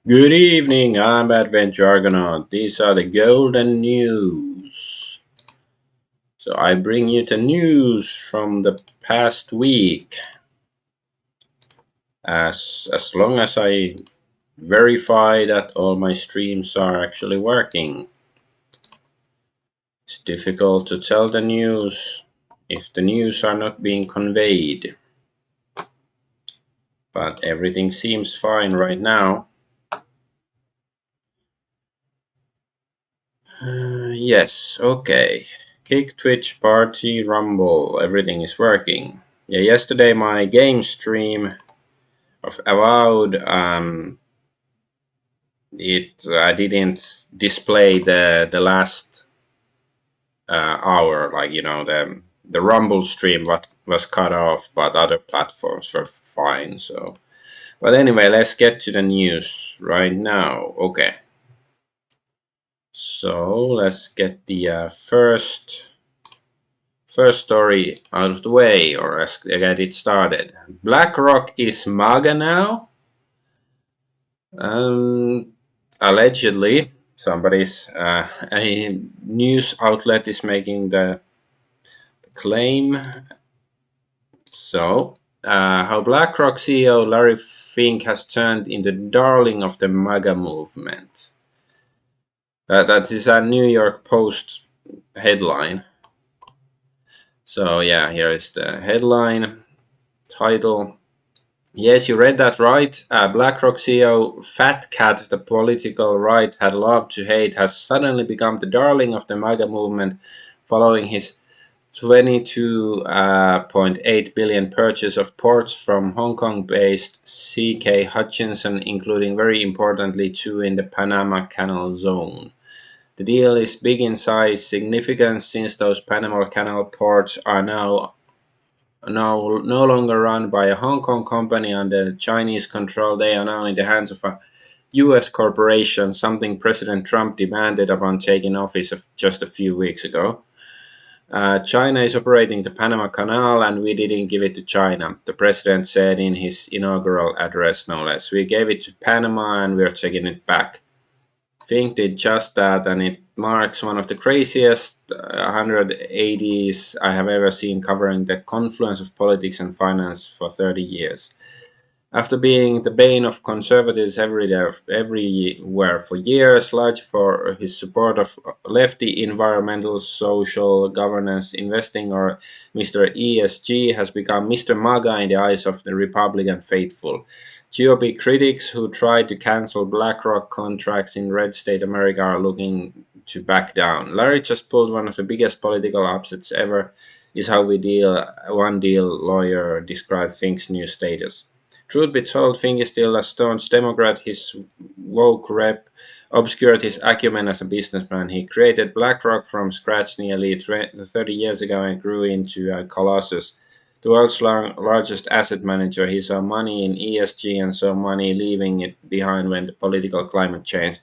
Good evening, I'm Adventure Argonaut. These are the golden news. So I bring you the news from the past week. As long as I verify that all my streams are actually working. It's difficult to tell the news if the news are not being conveyed. But everything seems fine right now. Yes, okay. Kick, Twitch, Party, Rumble, everything is working. Yeah, yesterday my game stream of Avowed, I didn't display the last hour, like the Rumble stream what was cut off, but other platforms were fine. So, but anyway, let's get to the news right now. Okay, so let's get the first story out of the way, or let's get it started. Blackrock is Maga now. Um, Allegedly, a news outlet is making the claim. So, how BlackRock CEO Larry Fink has turned into darling of the MAGA movement. That is a New York Post headline. So yeah, here is the headline title. Yes, you read that right. BlackRock CEO Fat Cat, the political right had loved to hate, has suddenly become the darling of the MAGA movement following his 22.8 billion purchase of ports from Hong Kong-based CK Hutchinson, including very importantly two in the Panama Canal zone. The deal is big in size, significance since those Panama Canal ports are now no longer run by a Hong Kong company under Chinese control. They are now in the hands of a US corporation, something President Trump demanded upon taking office just a few weeks ago. China is operating the Panama Canal and we didn't give it to China, the president said in his inaugural address, no less. We gave it to Panama and we're taking it back. Fink did just that, and it marks one of the craziest 180s I have ever seen, covering the confluence of politics and finance for 30 years. After being the bane of conservatives everywhere for years, largely for his support of lefty environmental, social, governance, investing, or Mr. ESG, has become Mr. MAGA in the eyes of the Republican faithful. GOP critics who tried to cancel BlackRock contracts in red state America are looking to back down. Larry just pulled one of the biggest political upsets ever, is how one deal lawyer described Fink's new status. Truth be told, Fink is still a staunch Democrat. His woke rep obscured his acumen as a businessman. He created BlackRock from scratch nearly 30 years ago and grew into a colossus. The world's largest asset manager, he saw money in ESG and saw money leaving it behind when the political climate changed.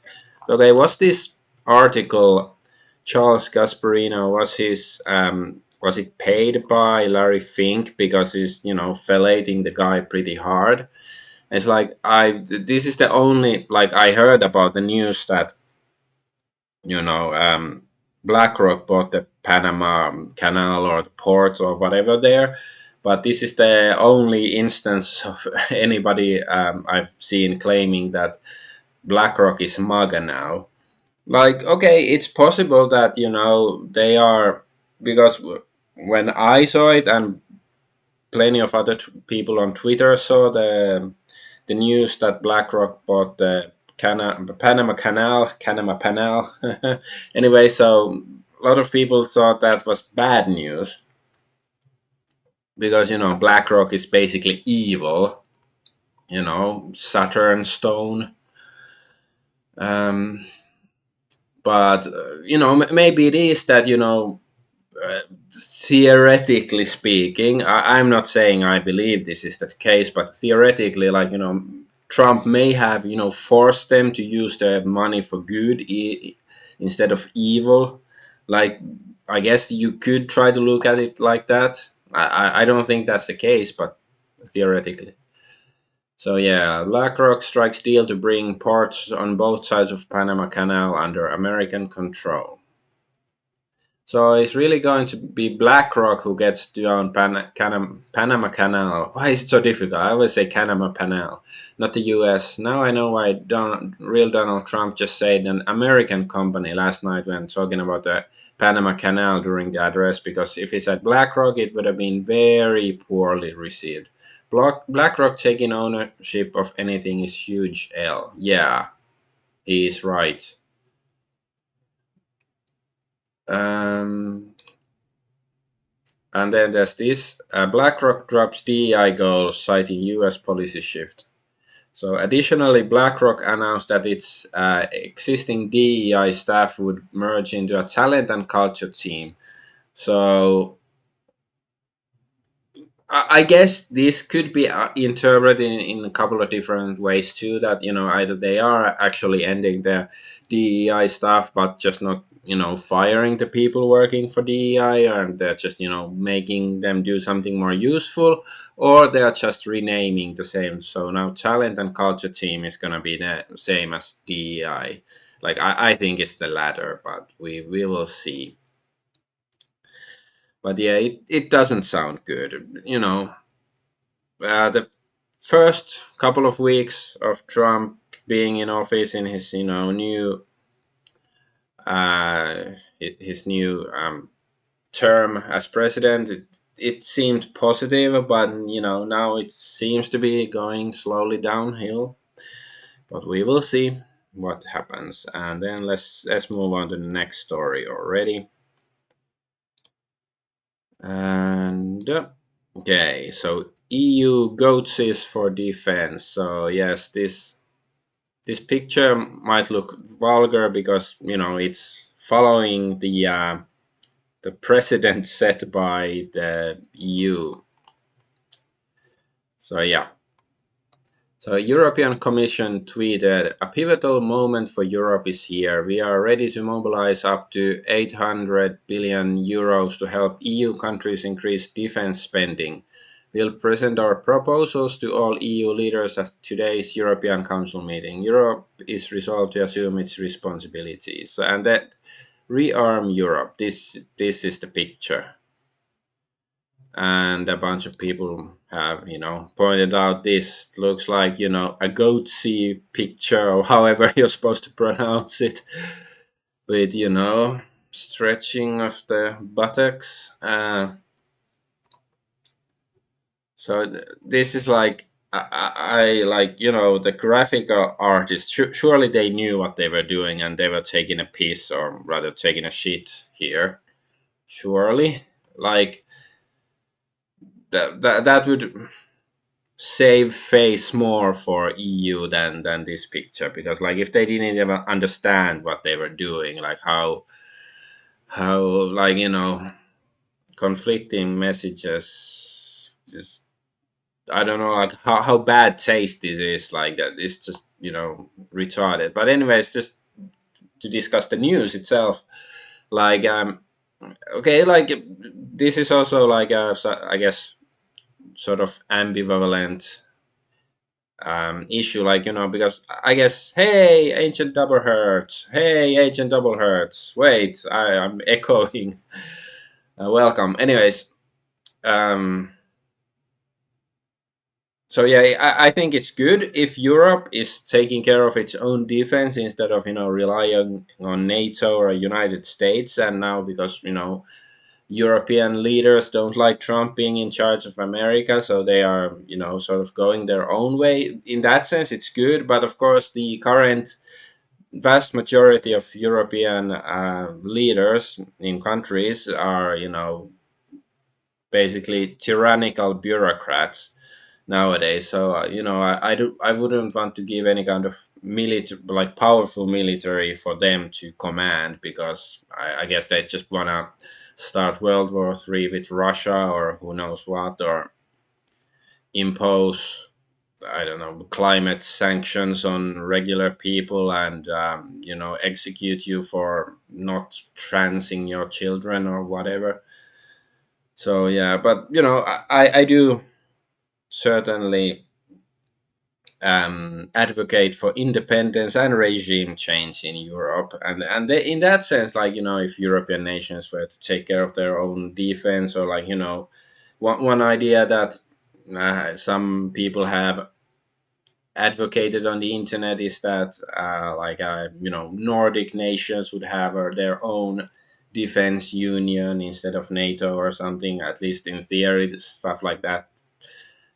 Okay, was this article Charles Gasparino, was it paid by Larry Fink because he's fellating the guy pretty hard? It's like this is the only, like, I heard about the news that BlackRock bought the Panama Canal or the ports or whatever there, but this is the only instance of anybody I've seen claiming that BlackRock is MAGA now. Like, okay, it's possible that they are, because when I saw it and plenty of other people on Twitter saw the news that BlackRock bought the Panama Canal. Anyway, so a lot of people thought that was bad news because BlackRock is basically evil. Saturn stone. Um, but maybe it is that theoretically speaking, I'm not saying I believe this is the case, but theoretically, like Trump may have forced them to use their money for good instead of evil. Like, I guess you could try to look at it like that. I don't think that's the case, but theoretically. So yeah, BlackRock strikes deal to bring ports on both sides of Panama Canal under American control. So it's really going to be BlackRock who gets to own Panama Canal. Why is it so difficult? I always say Panama Canal, not the U.S. Now I know why real Donald Trump just said an American company last night when talking about the Panama Canal during the address. Because if he said BlackRock, it would have been very poorly received. BlackRock taking ownership of anything is huge L. Yeah, he is right. Um, And then there's this BlackRock drops DEI goals, citing US policy shift. So, additionally, BlackRock announced that its existing DEI staff would merge into a talent and culture team. So, I guess this could be interpreted in a couple of different ways too. That either they are actually ending the DEI stuff, but just not firing the people working for DEI, and they're just making them do something more useful, or they are just renaming the same. So now talent and culture team is gonna be the same as DEI. Like I think it's the latter, but we will see. But yeah, it doesn't sound good. The first couple of weeks of Trump being in office in his new his new term as president, it seemed positive, but now it seems to be going slowly downhill. But we will see what happens, and then let's move on to the next story already. And okay, so EU goats for defense. So yes, this picture might look vulgar because it's following the precedent set by the EU. So yeah. So European Commission tweeted, "A pivotal moment for Europe is here. We are ready to mobilize up to 800 billion euros to help EU countries increase defense spending. We'll present our proposals to all EU leaders at today's European Council meeting. Europe is resolved to assume its responsibilities." And that rearm Europe. This is the picture. And a bunch of people have pointed out this looks like a goatsy picture, or however you're supposed to pronounce it, with stretching of the buttocks. This is like I like the graphical artists. Surely they knew what they were doing, and they were taking a piss, or rather taking a shit here. Surely, like that would save face more for EU than this picture, because like if they didn't even understand what they were doing, like how like conflicting messages, just I don't know, like how bad taste this is, like that it's just retarded. But anyways, just to discuss the news itself, like okay, like this is also like I guess sort of ambivalent issue, like because I guess, hey, ancient double hertz, hey, ancient double hertz, wait, I'm echoing. Welcome, anyways. um so yeah, I think it's good if Europe is taking care of its own defense instead of relying on NATO or United States. And now, because European leaders don't like Trump being in charge of America, so they are, sort of going their own way. In that sense, it's good. But of course, the current vast majority of European leaders in countries are, basically tyrannical bureaucrats nowadays. So I wouldn't want to give any kind of military, like powerful military, for them to command, because I guess they just wanna start World War III with Russia, or who knows what, or impose, I don't know, climate sanctions on regular people, and execute you for not transing your children or whatever. So yeah, but I do certainly advocate for independence and regime change in Europe, and they, in that sense, like if European nations were to take care of their own defense, or like one idea that some people have advocated on the internet is that Nordic nations would have their own defense union instead of NATO or something. At least in theory, stuff like that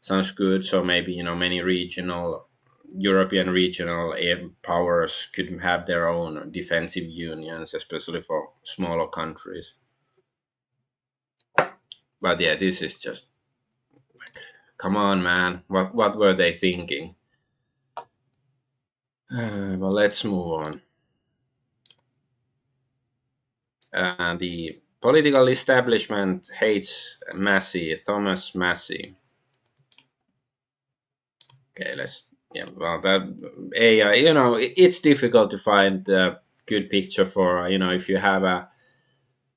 sounds good. So maybe many regional European regional air powers could have their own defensive unions, especially for smaller countries. But yeah, this is just, come on, man. What were they thinking? Well, let's move on. The political establishment hates Massey, Thomas Massey. Okay, let's. Yeah, well, that AI, it's difficult to find a good picture for, if you have a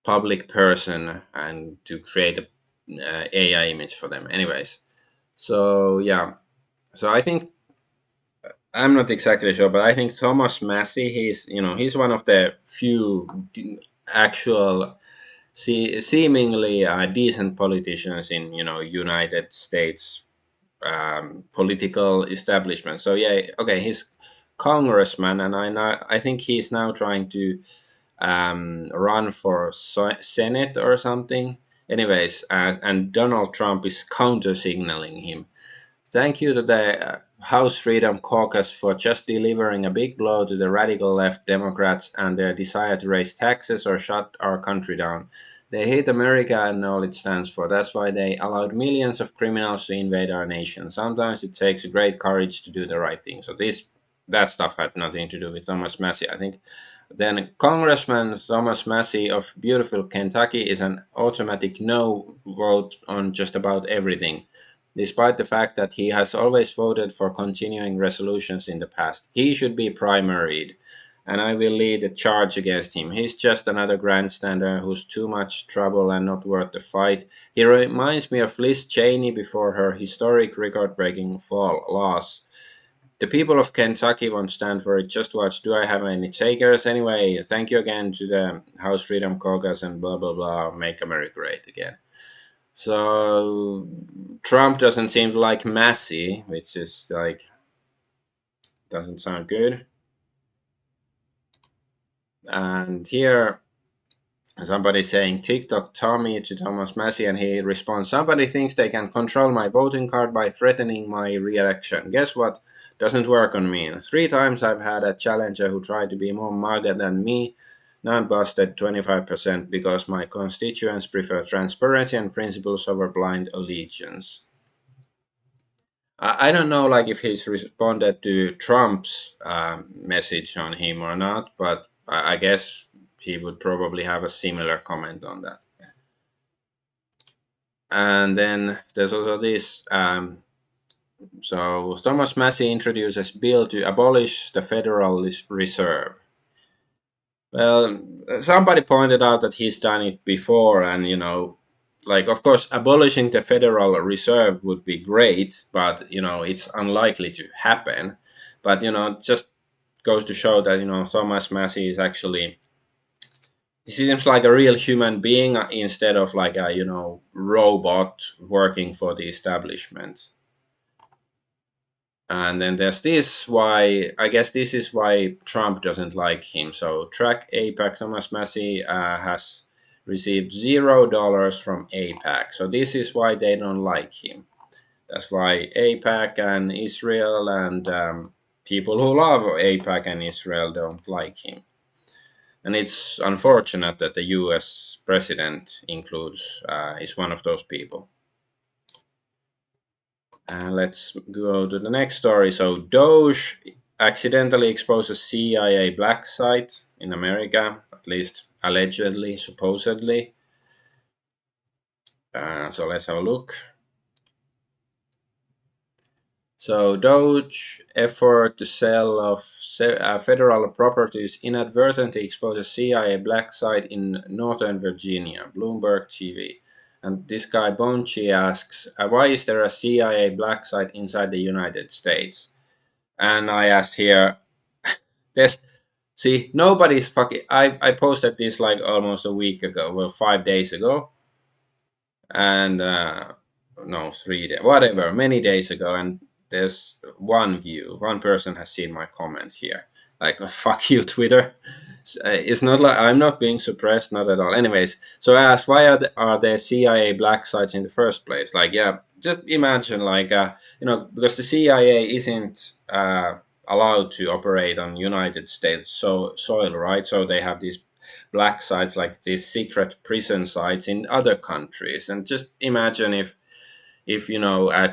public person and to create a AI image for them. Anyways, so yeah, so I think I'm not exactly sure, but I think Thomas Massey, he's one of the few actual seemingly decent politicians in United States political establishment. So yeah, okay, he's congressman, and I think he's now trying to run for Senate or something. Anyways, and Donald Trump is counter signaling him. Thank you to the House Freedom Caucus for just delivering a big blow to the radical left Democrats and their desire to raise taxes or shut our country down. They hate America and all it stands for. That's why they allowed millions of criminals to invade our nation. Sometimes it takes great courage to do the right thing. So that stuff had nothing to do with Thomas Massey, I think. Then Congressman Thomas Massey of beautiful Kentucky is an automatic no vote on just about everything, despite the fact that he has always voted for continuing resolutions in the past. He should be primaried, and I will lead the charge against him. He's just another grandstander who's too much trouble and not worth the fight. He reminds me of Liz Cheney before her historic record breaking fall loss. The people of Kentucky won't stand for it. Just watch. Do I have any takers? Anyway, thank you again to the House Freedom Caucus and blah blah blah. Make America great again. So Trump doesn't seem to like Massey, which is like doesn't sound good. And here somebody saying TikTok Tommy to Thomas Massey, and he responds, somebody thinks they can control my voting card by threatening my re-election. Guess what? Doesn't work on me. 3 times I've had a challenger who tried to be more Maga than me. None busted 25% because my constituents prefer transparency and principles over blind allegiance. I don't know, like if he's responded to Trump's message on him or not, but I guess he would probably have a similar comment on that. And then there's also this. So Thomas Massey introduces bill to abolish the Federal Reserve. Well, somebody pointed out that he's done it before, and like of course, abolishing the Federal Reserve would be great, but it's unlikely to happen. But it just goes to show that Thomas Massey is actually, he seems like a real human being instead of like a robot working for the establishment. And then there's this why I guess this is why Trump doesn't like him. So track APAC, Thomas Massey has received $0 from APAC. So this is why they don't like him. That's why APAC and Israel and people who love APAC and Israel don't like him. And it's unfortunate that the U.S. president is one of those people. Let's go to the next story. So Doge accidentally exposes CIA black site in America, at least allegedly, supposedly. So let's have a look. So Doge effort to sell of federal properties inadvertently exposes CIA black site in Northern Virginia, Bloomberg TV. And this guy Bonchi asks, why is there a CIA black site inside the United States? And I asked here, there's see nobody's fucking. I posted this like almost a week ago, well 5 days ago, and no 3 days, whatever, many days ago, and there's one person has seen my comment here, like fuck you Twitter. It's not like I'm not being suppressed, not at all. Anyways, so I asked, why are there CIA black sites in the first place? Like, yeah, just imagine, like, because the CIA isn't allowed to operate on United States soil, right? So they have these black sites, like these secret prison sites in other countries. And just imagine if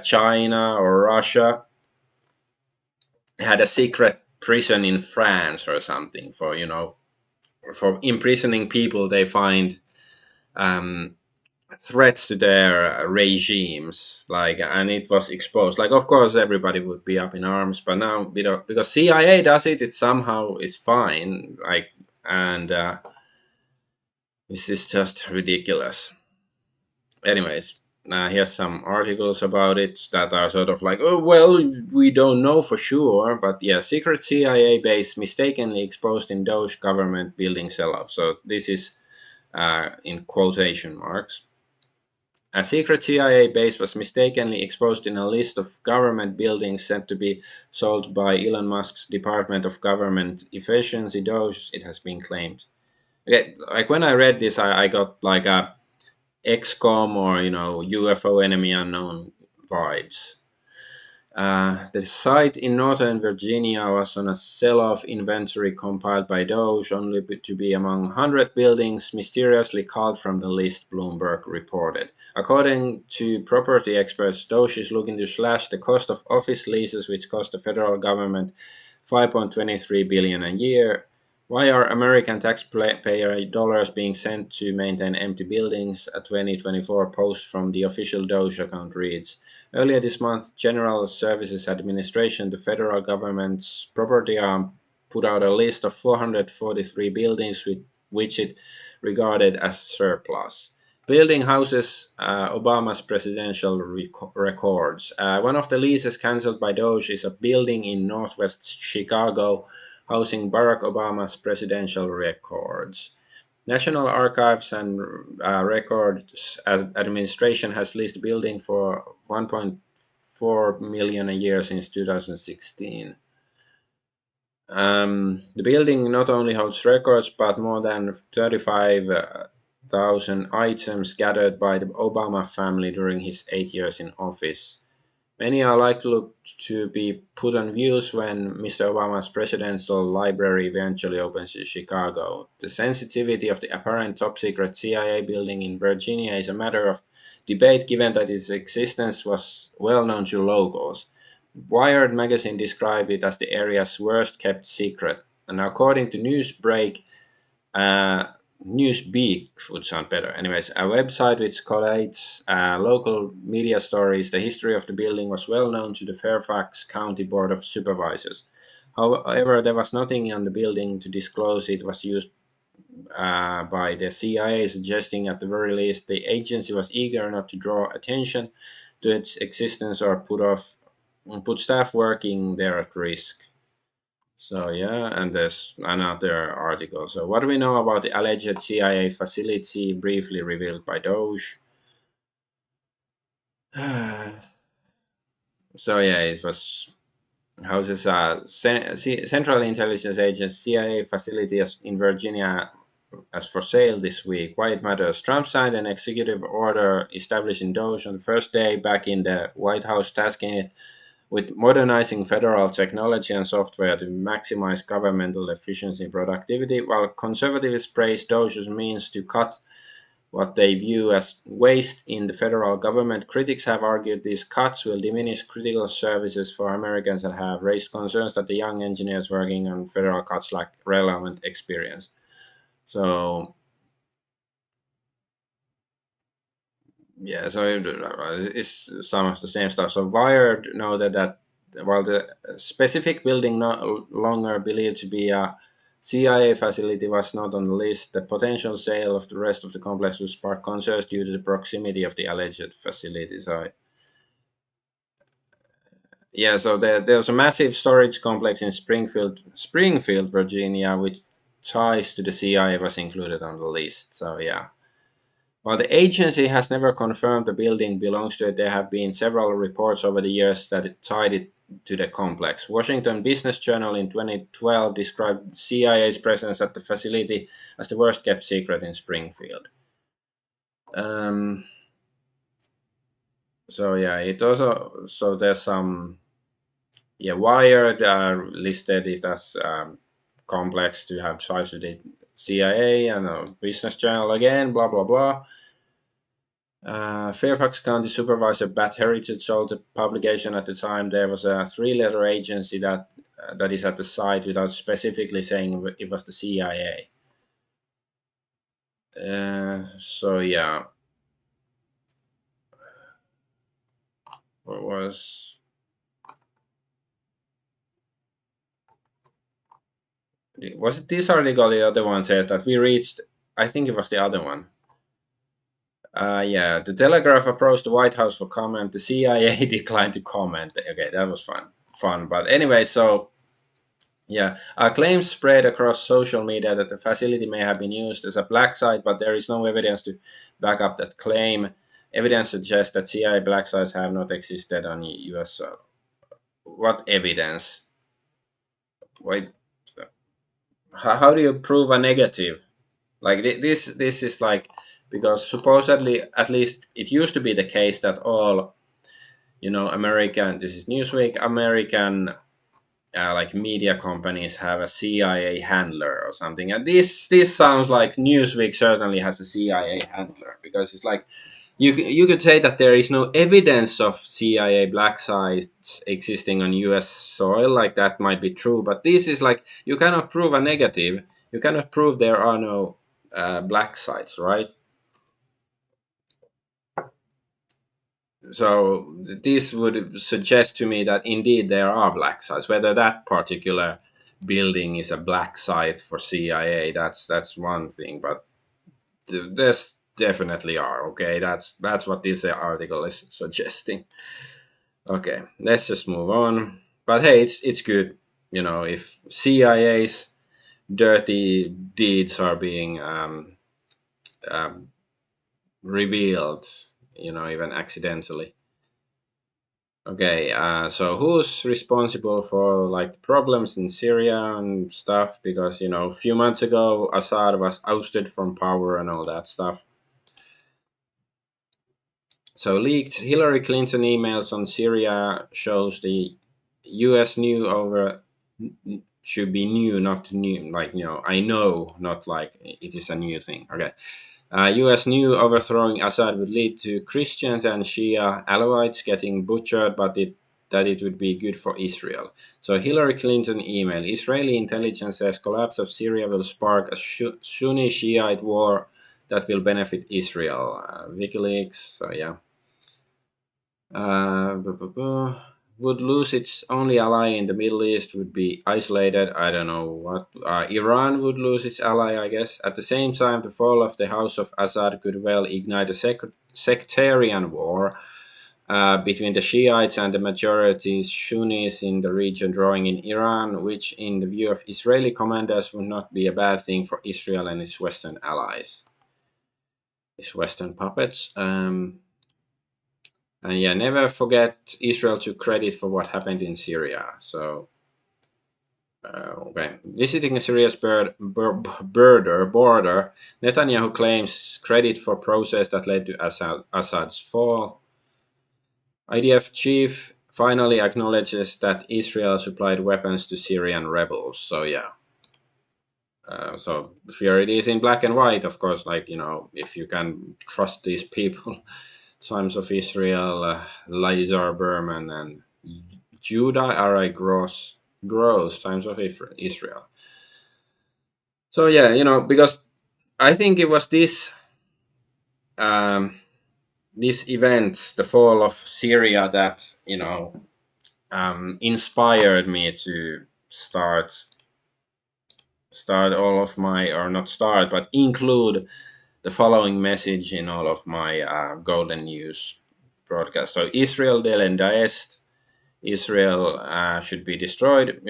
China or Russia had a secret prison in France or something for for imprisoning people they find um, threats to their regimes, like, and it was exposed, like, of course everybody would be up in arms. But now, because CIA does it, it somehow is fine, like, and this is just ridiculous. Anyways, here's some articles about it that are sort of like, oh well, we don't know for sure, but yeah, secret CIA base mistakenly exposed in Doge government building sell-off. So this is in quotation marks. A secret CIA base was mistakenly exposed in a list of government buildings said to be sold by Elon Musk's Department of Government Efficiency, Doge, it has been claimed. Okay, like when I read this, I got like a XCOM or UFO Enemy Unknown vibes. The site in Northern Virginia was on a sell-off inventory compiled by Doge, only to be among 100 buildings mysteriously culled from the list, Bloomberg reported. According to property experts, Doge is looking to slash the cost of office leases, which cost the federal government 5.23 billion a year. Why are American taxpayer dollars being sent to maintain empty buildings? A 2024 post from the official Doge account reads, earlier this month, General Services Administration, the federal government's property arm, put out a list of 443 buildings which it regarded as surplus. Building houses Obama's presidential records. One of the leases cancelled by Doge is a building in northwest Chicago housing Barack Obama's presidential records. National Archives and Records Administration has leased the building for 1.4 million a year since 2016. The building not only holds records, but more than 35,000 items gathered by the Obama family during his 8 years in office. Many are likely to be put on views when Mr. Obama's presidential library eventually opens in Chicago. The sensitivity of the apparent top-secret CIA building in Virginia is a matter of debate, given that its existence was well known to locals. Wired magazine described it as the area's worst-kept secret, and according to uh, Newsbeak would sound better. Anyways, a website which collates local media stories. The history of the building was well known to the Fairfax County Board of Supervisors. However, there was nothing on the building to disclose it was used by the CIA, suggesting at the very least the agency was eager not to draw attention to its existence or put staff working there at risk. So yeah, and there's another article. So what do we know about the alleged CIA facility briefly revealed by Doge? So yeah, it was houses Central Intelligence Agency CIA facility in Virginia as for sale this week. Why it matters? Trump signed an executive order establishing Doge on the first day back in the White House, tasking it with modernizing federal technology and software to maximize governmental efficiency and productivity. While conservatives praise Doge's means to cut what they view as waste in the federal government, critics have argued these cuts will diminish critical services for Americans and have raised concerns that the young engineers working on federal cuts lack relevant experience. So yeah, so it's some of the same stuff. So Wired noted that while the specific building no longer believed to be a CIA facility was not on the list, the potential sale of the rest of the complex would spark concerns due to the proximity of the alleged facility. So Yeah, so there's a massive storage complex in Springfield, Virginia, which ties to the CIA was included on the list. So yeah. While the agency has never confirmed the building belongs to it, there have been several reports over the years that it tied it to the complex. Washington Business Journal in 2012 described CIA's presence at the facility as the worst kept secret in Springfield. Um, so yeah, it also so there's some yeah Wired listed it as complex to have ties to the CIA and Business Journal again, blah blah blah. Fairfax County Supervisor Bat Heritage told the publication at the time there was a three-letter agency that is at the site without specifically saying it was the CIA. So yeah, what was it this article? The other one says that we reached. I think it was the other one. Yeah, the Telegraph approached the White House for comment. The CIA declined to comment. Okay, that was fun. But anyway, so yeah, claims spread across social media that the facility may have been used as a black site, but there is no evidence to back up that claim. Evidence suggests that CIA black sites have not existed on U.S. soil. What evidence? Wait, how do you prove a negative? Like this is like because supposedly, at least it used to be the case that all American. This is Newsweek. American like media companies have a CIA handler or something. And this sounds like Newsweek certainly has a CIA handler because it's like you could say that there is no evidence of CIA black sites existing on U.S. soil. Like that might be true, but this is like you cannot prove a negative. You cannot prove there are no black sites, right? So this would suggest to me that indeed there are black sites. Whether that particular building is a black site for CIA, that's one thing. But there's definitely are. Okay, that's what this article is suggesting. Okay, let's just move on. But hey, it's good. If CIA's dirty deeds are being um, revealed, even accidentally. Okay, so who's responsible for like problems in Syria and stuff? Because a few months ago, Assad was ousted from power and all that stuff. So leaked Hillary Clinton emails on Syria shows the U.S. knew over should be new, not new. Like I know, not like it is a new thing. Okay. U.S. knew overthrowing Assad would lead to Christians and Shia Alawites getting butchered, but that it would be good for Israel. So Hillary Clinton email: Israeli intelligence says collapse of Syria will spark a Sunni Shiite war that will benefit Israel. WikiLeaks. So yeah. Would lose its only ally in the Middle East, would be isolated. I don't know what. Iran would lose its ally, I guess. At the same time, the fall of the House of Assad could well ignite a sectarian war between the Shiites and the majority Sunnis in the region, drawing in Iran, which, in the view of Israeli commanders, would not be a bad thing for Israel and its Western allies, its Western puppets. And yeah, never forget Israel took credit for what happened in Syria. So, okay. Visiting Syria's border, Netanyahu claims credit for process that led to Assad's fall. IDF chief finally acknowledges that Israel supplied weapons to Syrian rebels. So, yeah. So here it is in black and white, of course, like, if you can trust these people. Times of Israel, Lazar Berman, and Judah R.I. Gross, Times of Israel. So yeah, because I think it was um, this event, the fall of Syria, that inspired me to start all of my, or not start, but include the following message in all of my golden news broadcasts. So Israel del Daest, Israel should be destroyed.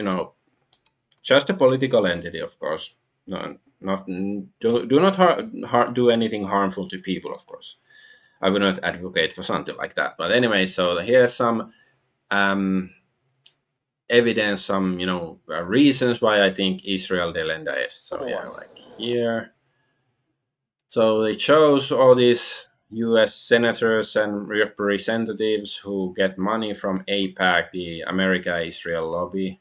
Just a political entity, of course. No, not do not do anything harmful to people, of course. I would not advocate for something like that. But anyway, so here's some um, evidence, some reasons why I think Israel delenda est. So yeah, like here. So they chose all these U.S. senators and representatives who get money from APAC, the America-Israel lobby.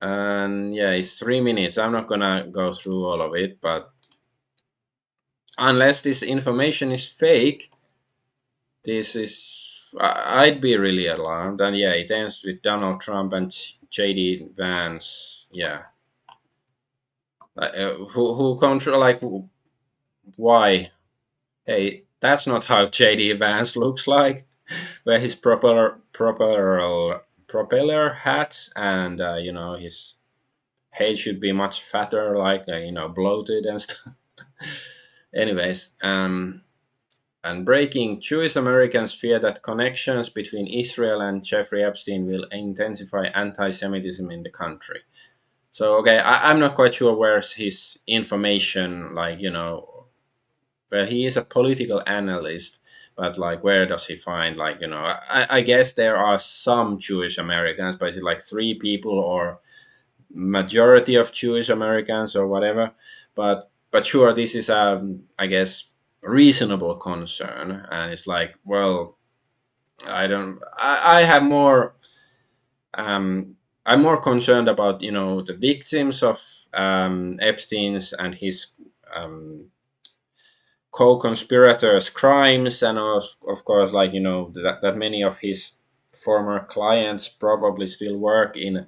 And yeah, it's 3 minutes. I'm not gonna go through all of it, but unless this information is fake, this is I'd be really alarmed. And yeah, it ends with Donald Trump and JD Vance. Yeah, who control, like, why? Hey, that's not how JD Vance looks like. Wear his propeller hat, and his head should be much fatter, like bloated and stuff. Anyways, and breaking, Jewish Americans fear that connections between Israel and Jeffrey Epstein will intensify anti-Semitism in the country. So okay, I'm not quite sure where's his information, like well, he is a political analyst, but like, where does he find, like, I guess there are some Jewish Americans, but is it like 3 people or majority of Jewish Americans or whatever? But sure, this is a, I guess, reasonable concern, and it's like, well, I have more. I'm more concerned about the victims of Epstein's and his um, co-conspirators' crimes, and of course, like, that many of his former clients probably still work in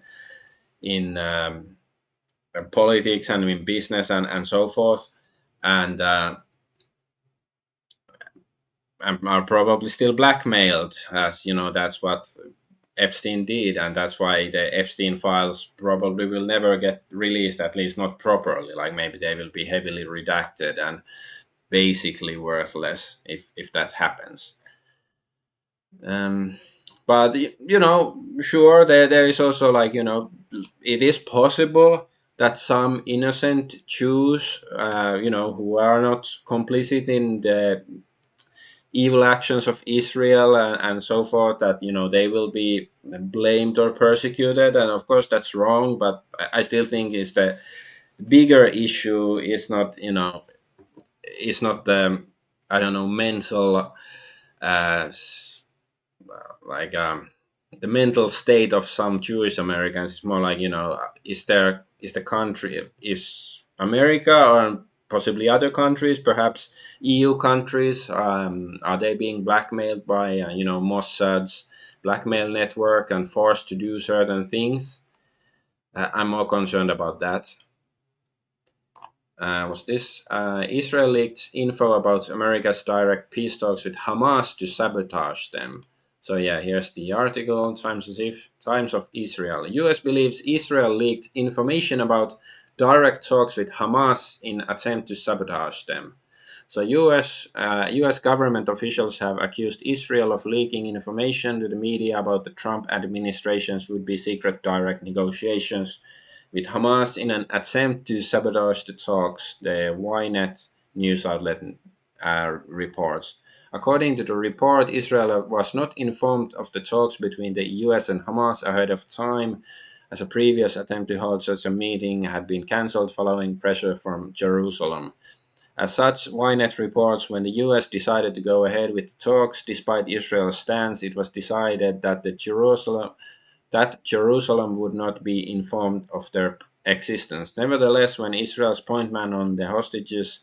politics and in business and so forth, and are probably still blackmailed, as that's what Epstein did, and that's why the Epstein files probably will never get released, at least not properly. Like, maybe they will be heavily redacted and basically worthless if that happens. Um, but sure, there is also, like, it is possible that some innocent Jews, who are not complicit in the evil actions of Israel and so forth, that they will be blamed or persecuted, and of course that's wrong. But I still think is the bigger issue is not is not the, I don't know, mental uh, like the mental state of some Jewish Americans. It's more like, is the country, is America or possibly other countries, perhaps EU countries, are they being blackmailed by Mossad's blackmail network and forced to do certain things? I'm more concerned about that. Was this Israel leaked info about America's direct peace talks with Hamas to sabotage them? So yeah, here's the article. Times of Israel. U.S. believes Israel leaked information about direct talks with Hamas in attempt to sabotage them. So U.S. government officials have accused Israel of leaking information to the media about the Trump administration's would-be secret direct negotiations with Hamas in an attempt to sabotage the talks, the Ynet news outlet reports. According to the report, Israel was not informed of the talks between the US and Hamas ahead of time, as a previous attempt to hold such a meeting had been cancelled following pressure from Jerusalem. As such, Ynet reports, when the US decided to go ahead with the talks, despite Israel's stance, it was decided that Jerusalem would not be informed of their existence. Nevertheless, when Israel's point man on the hostages,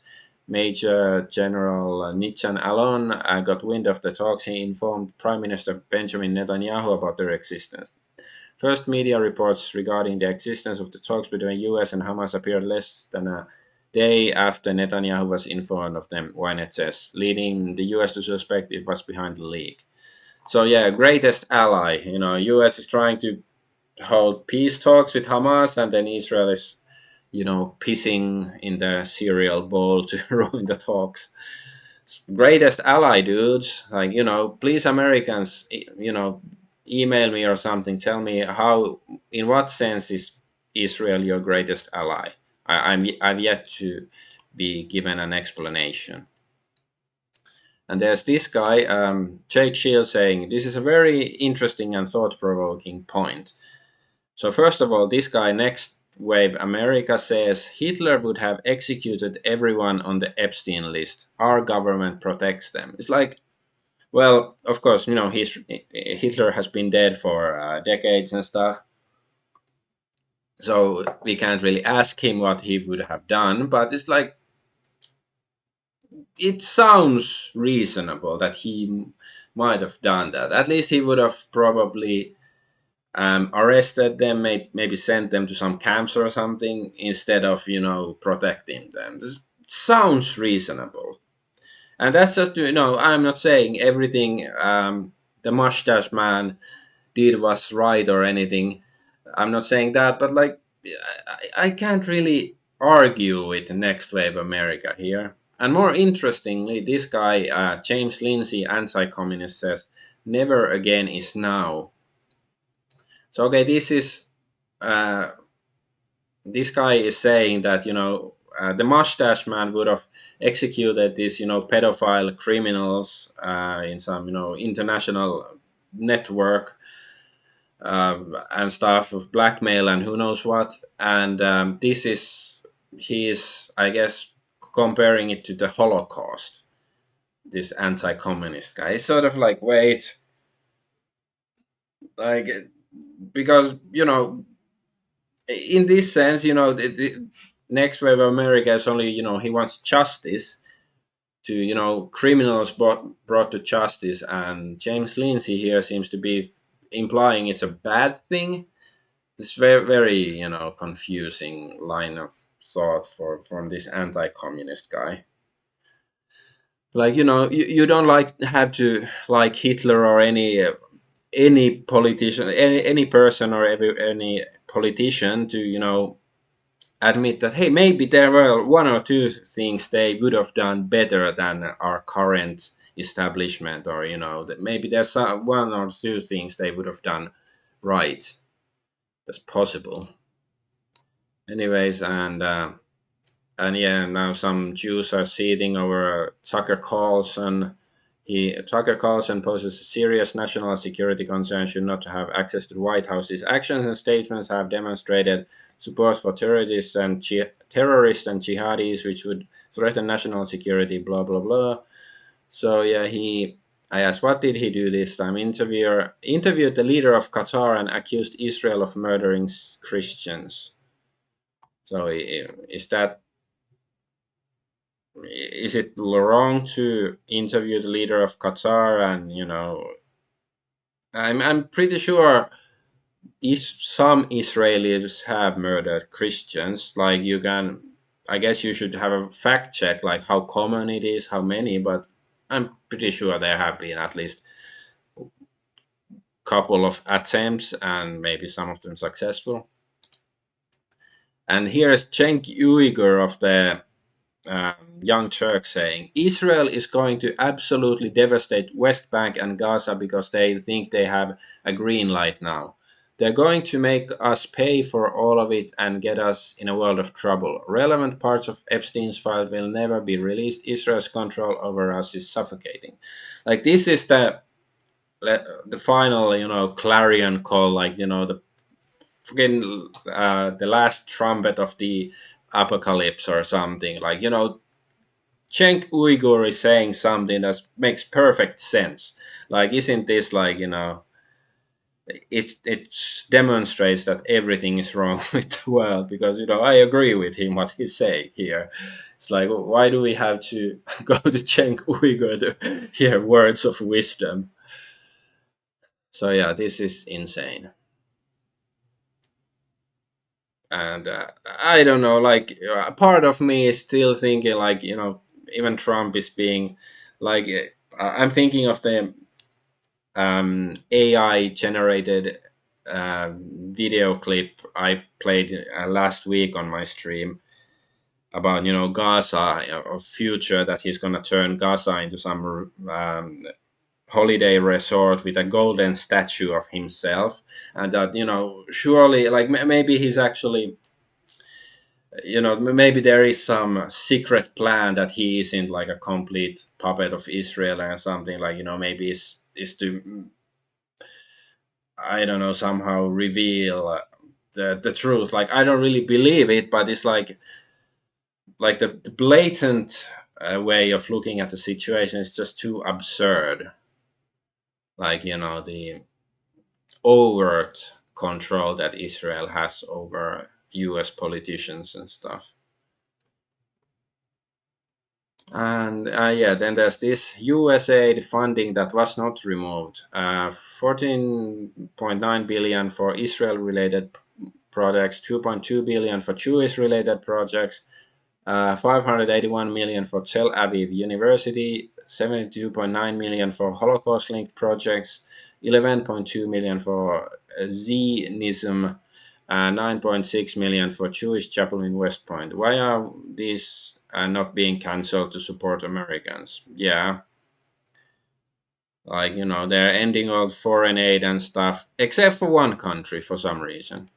Major General Nitzan Alon, got wind of the talks, he informed Prime Minister Benjamin Netanyahu about their existence. First media reports regarding the existence of the talks between US and Hamas appeared less than a day after Netanyahu was informed of them, Ynet says, leading the US to suspect it was behind the leak. So yeah, greatest ally. US is trying to hold peace talks with Hamas, and then Israel is, pissing in the cereal bowl to ruin the talks. Greatest ally, dudes. Like, please, Americans, email me or something. Tell me how, in what sense is Israel your greatest ally? I've yet to be given an explanation. And there's this guy, Jake Shield, saying this is a very interesting and thought-provoking point. So first of all, this guy, Next Wave America, says Hitler would have executed everyone on the Epstein list. Our government protects them. It's like, well, of course, Hitler has been dead for decades and stuff. So we can't really ask him what he would have done, but it's like, it sounds reasonable that he might have done that. At least he would have probably arrested them, maybe sent them to some camps or something instead of protecting them. This sounds reasonable, and that's just I'm not saying everything the mustache man did was right or anything. I'm not saying that, but like I can't really argue with Next Wave America here. And more interestingly, this guy James Lindsay, anti-communist, says never again is now. So okay, uh, this guy is saying that the mustache man would have executed these pedophile criminals in some international network and stuff of blackmail and who knows what. And this is he is, I guess, comparing it to the Holocaust. This anti-communist guy is sort of like, wait, like, because in this sense, the Next Wave America is only, he wants justice to, criminals brought to justice, and James Lindsay here seems to be implying it's a bad thing. It's very, very, confusing line of thought from this anti-communist guy. Like, you don't have to like Hitler or any politician, any person or any politician to admit that, hey, maybe there were one or two things they would have done better than our current establishment, or that maybe there's one or two things they would have done right. That's possible. Anyways, and yeah, now some Jews are seething over Tucker Carlson. Tucker Carlson poses a serious national security concern, should not have access to the White House. His actions and statements have demonstrated support for terrorists and jihadis, which would threaten national security. Blah blah blah. So yeah, I asked, what did he do this time? Interviewer interviewed the leader of Qatar and accused Israel of murdering Christians. So is it wrong to interview the leader of Qatar? And I'm pretty sure some Israelis have murdered Christians. Like, you can, I guess you should have a fact check, like how common it is, how many, but I'm pretty sure there have been at least a couple of attempts, and maybe some of them successful. And here's Cenk Uygur of the Young Turk saying Israel is going to absolutely devastate West Bank and Gaza because they think they have a green light now. They're going to make us pay for all of it and get us in a world of trouble. Relevant parts of Epstein's file will never be released. Israel's control over us is suffocating. Like, this is the final, clarion call, like, the fucking the last trumpet of the apocalypse or something. Like, Cenk Uyghur is saying something that makes perfect sense. Like, isn't this like, it demonstrates that everything is wrong with the world, because I agree with him what he's saying here. It's like, why do we have to go to Cenk Uyghur to hear words of wisdom? So yeah, this is insane. And I don't know, like, part of me is still thinking, like, even Trump is being like, I'm thinking of the AI generated video clip I played last week on my stream about Gaza, a future that he's gonna turn Gaza into some holiday resort with a golden statue of himself, and that, surely, like, maybe he's actually, maybe there is some secret plan that he isn't like a complete puppet of Israel or something, like, maybe is to, I don't know, somehow reveal the truth. Like, I don't really believe it, but it's like the blatant way of looking at the situation is just too absurd. Like, the overt control that Israel has over US politicians and stuff. And yeah, then there's this USAID funding that was not removed. 14.9 billion for Israel-related projects, 2.2 billion for Jewish-related projects, 581 million for Tel Aviv University, 72.9 million for Holocaust-linked projects, 11.2 million for Zionism, 9.6 million for Jewish chapel in West Point. Why are these not being cancelled to support Americans? Yeah, like, they're ending all foreign aid and stuff, except for one country for some reason.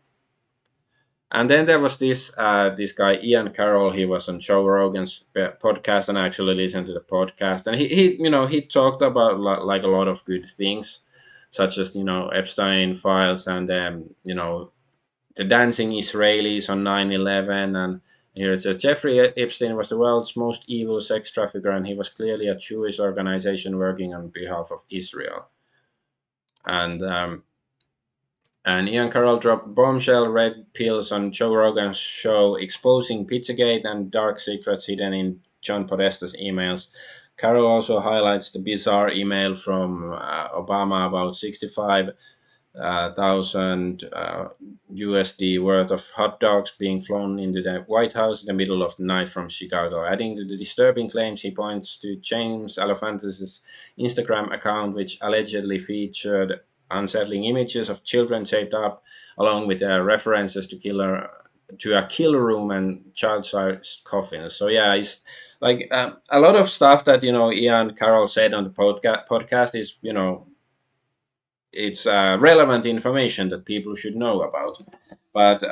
And then there was this guy Ian Carroll. He was on Joe Rogan's podcast, and I actually listened to the podcast. And he talked about like a lot of good things, such as Epstein files and the dancing Israelis on 9/11. And here it says Jeffrey Epstein was the world's most evil sex trafficker, and he was clearly a Jewish organization working on behalf of Israel. And Ian Carroll dropped bombshell red pills on Joe Rogan's show, exposing Pizzagate and dark secrets hidden in John Podesta's emails. Carroll also highlights the bizarre email from Obama about 65,000 USD worth of hot dogs being flown into the White House in the middle of the night from Chicago. Adding to the disturbing claims, he points to James Alefantis' Instagram account, which allegedly featured unsettling images of children taped up, along with references to a kill room and child-sized coffins. So yeah, it's like a lot of stuff that Ian Carroll said on the podcast is it's relevant information that people should know about. But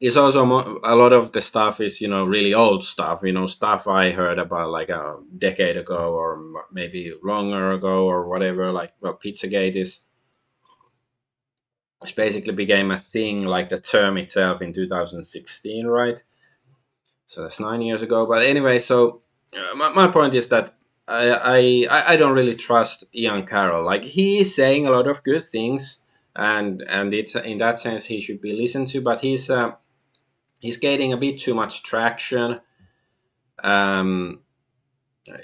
it's also a lot of the stuff is really old stuff. Stuff I heard about like a decade ago or maybe longer ago or whatever. Like, well, Pizzagate is which basically became a thing, like the term itself, in 2016, right? So that's 9 years ago. But anyway, so my point is that I don't really trust Ian Carroll. Like, he is saying a lot of good things, and it's in that sense he should be listened to. But he's getting a bit too much traction. Um,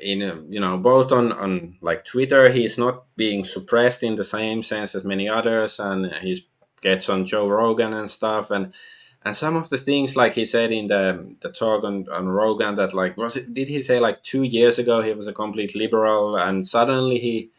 in both on like Twitter, he's not being suppressed in the same sense as many others, and he gets on Joe Rogan and stuff, and some of the things, like he said in the talk on Rogan, that like, did he say like 2 years ago he was a complete liberal and suddenly he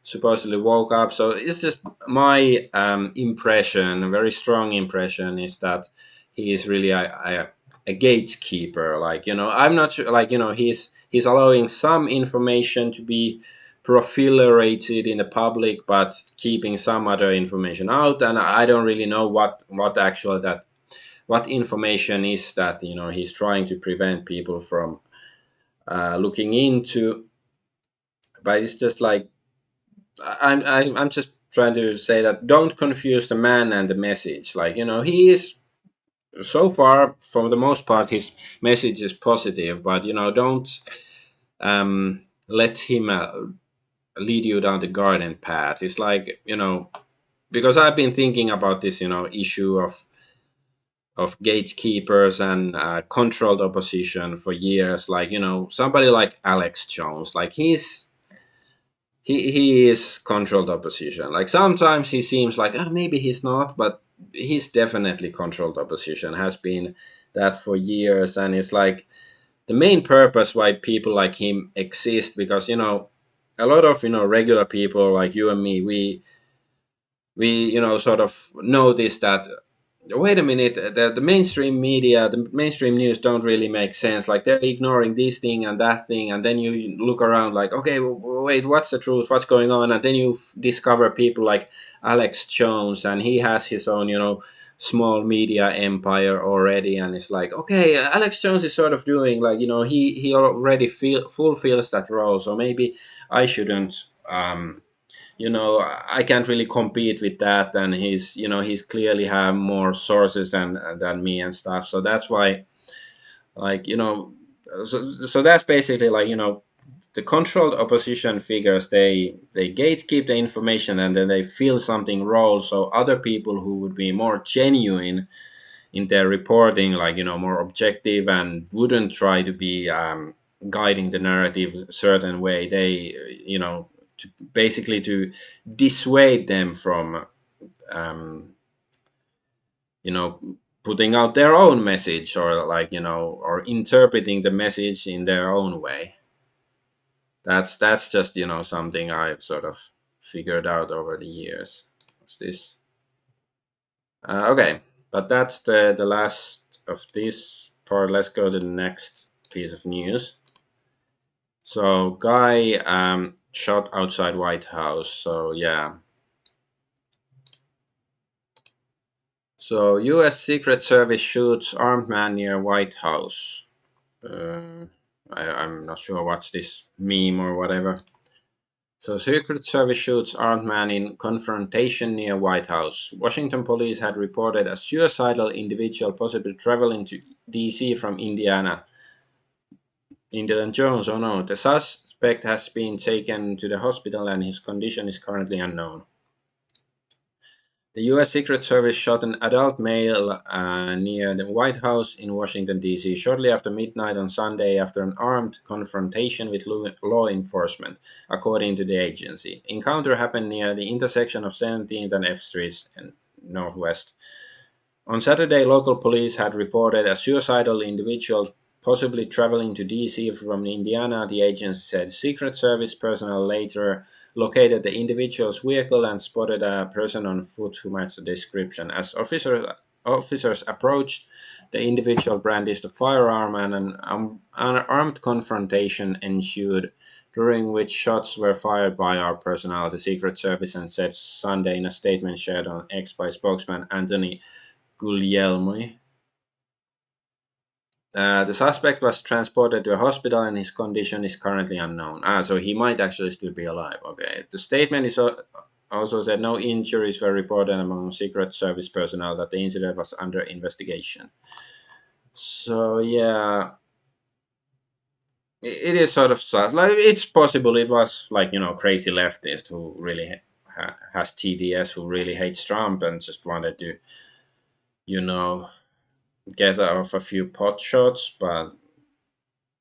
supposedly woke up. So it's just my impression, a very strong impression, is that he is really a gatekeeper. Like, I'm not sure, like, he's allowing some information to be proliferated in the public, but keeping some other information out. And I don't really know what information is that he's trying to prevent people from looking into. But it's just like, I'm just trying to say that don't confuse the man and the message. Like, he is, so far, for the most part, his message is positive, but don't let him lead you down the garden path. It's like, because I've been thinking about this issue of gatekeepers and controlled opposition for years. Like, somebody like Alex Jones, like he is controlled opposition. Like, sometimes he seems like, maybe he's not, but he's definitely controlled opposition, has been that for years. And it's like the main purpose why people like him exist, because a lot of regular people like you and me, we sort of notice that wait a minute, the mainstream media, the mainstream news don't really make sense. Like they're ignoring this thing and that thing, and then you look around like, okay, wait, what's the truth, what's going on? And then you discover people like Alex Jones, and he has his own, small media empire already. And it's like, okay, Alex Jones is sort of doing like, he already fulfills that role, so maybe I shouldn't, I can't really compete with that, and he's clearly have more sources than me and stuff. So that's why, like, so that's basically like, the controlled opposition figures, they gatekeep the information, and then they fill something role, so other people who would be more genuine in their reporting, like, more objective and wouldn't try to be guiding the narrative a certain way, they basically to dissuade them from um, you know putting out their own message, or like, or interpreting the message in their own way. That's just, something I've sort of figured out over the years. What's this? Okay, but that's the last of this part. Let's go to the next piece of news. So guy shot outside White House. So yeah. So U.S. Secret Service shoots armed man near White House. I'm not sure what's this meme or whatever. So Secret Service shoots armed man in confrontation near White House. Washington police had reported a suicidal individual possibly traveling to D.C. from Indiana. Indiana Jones, oh no. The suspect has been taken to the hospital and his condition is currently unknown. The U.S. Secret Service shot an adult male near the White House in Washington, D.C., shortly after midnight on Sunday after an armed confrontation with law enforcement, according to the agency. Encounter happened near the intersection of 17th and F Streets in Northwest. On Saturday, local police had reported a suicidal individual possibly traveling to D.C. from Indiana, the agency said. Secret Service personnel later located the individual's vehicle and spotted a person on foot who matched the description. As officers approached, the individual brandished a firearm and an armed confrontation ensued, during which shots were fired by our personnel, the Secret Service and said Sunday in a statement shared on X by spokesman Anthony Guglielmi. The suspect was transported to a hospital and his condition is currently unknown. So he might actually still be alive. Okay. The statement is also said no injuries were reported among Secret Service personnel, that the incident was under investigation. So yeah, it is sort of sad. Like it's possible it was like, crazy leftist who really has TDS, who really hates Trump and just wanted to, you know get off a few pot shots, but